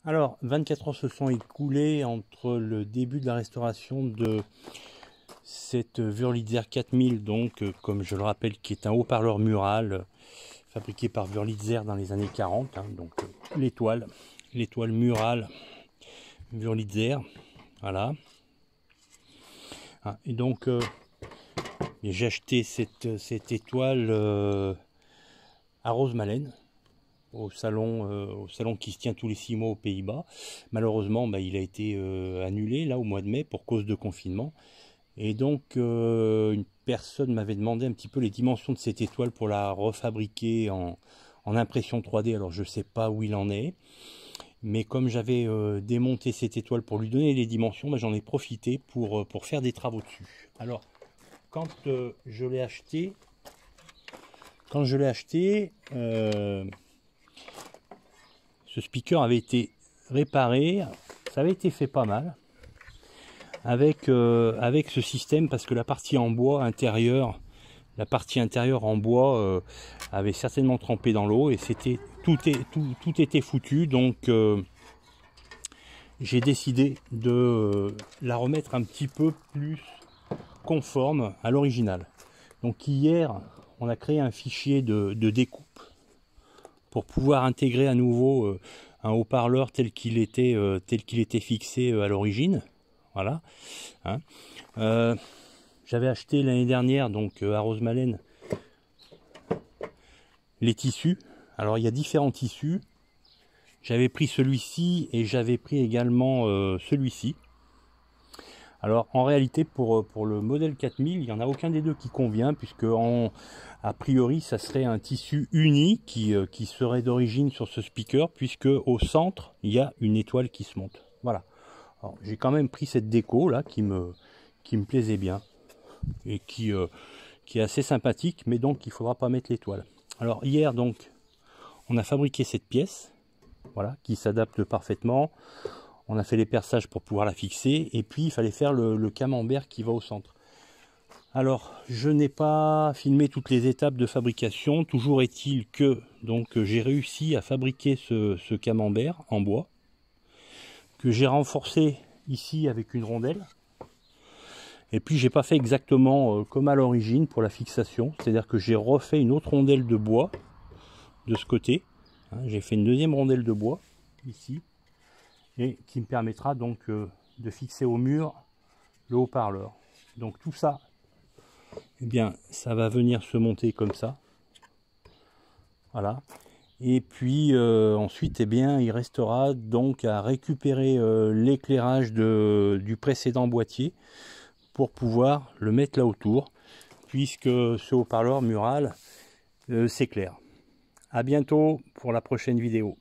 Alors, 24 heures se sont écoulées entre le début de la restauration de cette Wurlitzer 4000, donc, comme je le rappelle, qui est un haut-parleur mural fabriqué par Wurlitzer dans les années 40, hein, donc l'étoile murale Wurlitzer, voilà. Ah, et donc, j'ai acheté cette étoile à Rosmalen, au salon qui se tient tous les 6 mois aux Pays-Bas. Malheureusement, il a été annulé là au mois de mai pour cause de confinement. Et donc, une personne m'avait demandé un petit peu les dimensions de cette étoile pour la refabriquer en impression 3D. Alors, je ne sais pas où il en est. Mais comme j'avais démonté cette étoile pour lui donner les dimensions, j'en ai profité pour faire des travaux dessus. Alors, quand je l'ai acheté, ce speaker avait été réparé, ça avait été fait pas mal avec ce système, parce que la partie en bois intérieure, en bois avait certainement trempé dans l'eau et tout était foutu. Donc j'ai décidé de la remettre un petit peu plus conforme à l'original. Donc hier, on a créé un fichier de découpe pour pouvoir intégrer à nouveau un haut-parleur tel qu'il était fixé à l'origine. Voilà. Hein. J'avais acheté l'année dernière, donc à Rosmalen, les tissus. Alors il y a différents tissus. J'avais pris celui-ci et j'avais pris également celui-ci. Alors en réalité pour le modèle 4000, il n'y en a aucun des deux qui convient, puisque a priori ça serait un tissu uni qui serait d'origine sur ce speaker, puisque au centre il y a une étoile qui se monte. Voilà. J'ai quand même pris cette déco là qui me plaisait bien et qui est assez sympathique, mais donc il faudra pas mettre l'étoile. Alors hier donc on a fabriqué cette pièce, voilà, qui s'adapte parfaitement. On a fait les perçages pour pouvoir la fixer, et puis il fallait faire le camembert qui va au centre. Alors je n'ai pas filmé toutes les étapes de fabrication. Toujours est-il que donc j'ai réussi à fabriquer ce camembert en bois, que j'ai renforcé ici avec une rondelle. Et puis j'ai pas fait exactement comme à l'origine pour la fixation, c'est-à-dire que j'ai refait une autre rondelle de bois de ce côté. J'ai fait une deuxième rondelle de bois ici, et qui me permettra donc de fixer au mur le haut-parleur. Donc tout ça, eh bien, ça va venir se monter comme ça. Voilà. Et puis ensuite, eh bien, il restera donc à récupérer l'éclairage du précédent boîtier pour pouvoir le mettre là autour, puisque ce haut-parleur mural s'éclaire. À bientôt pour la prochaine vidéo.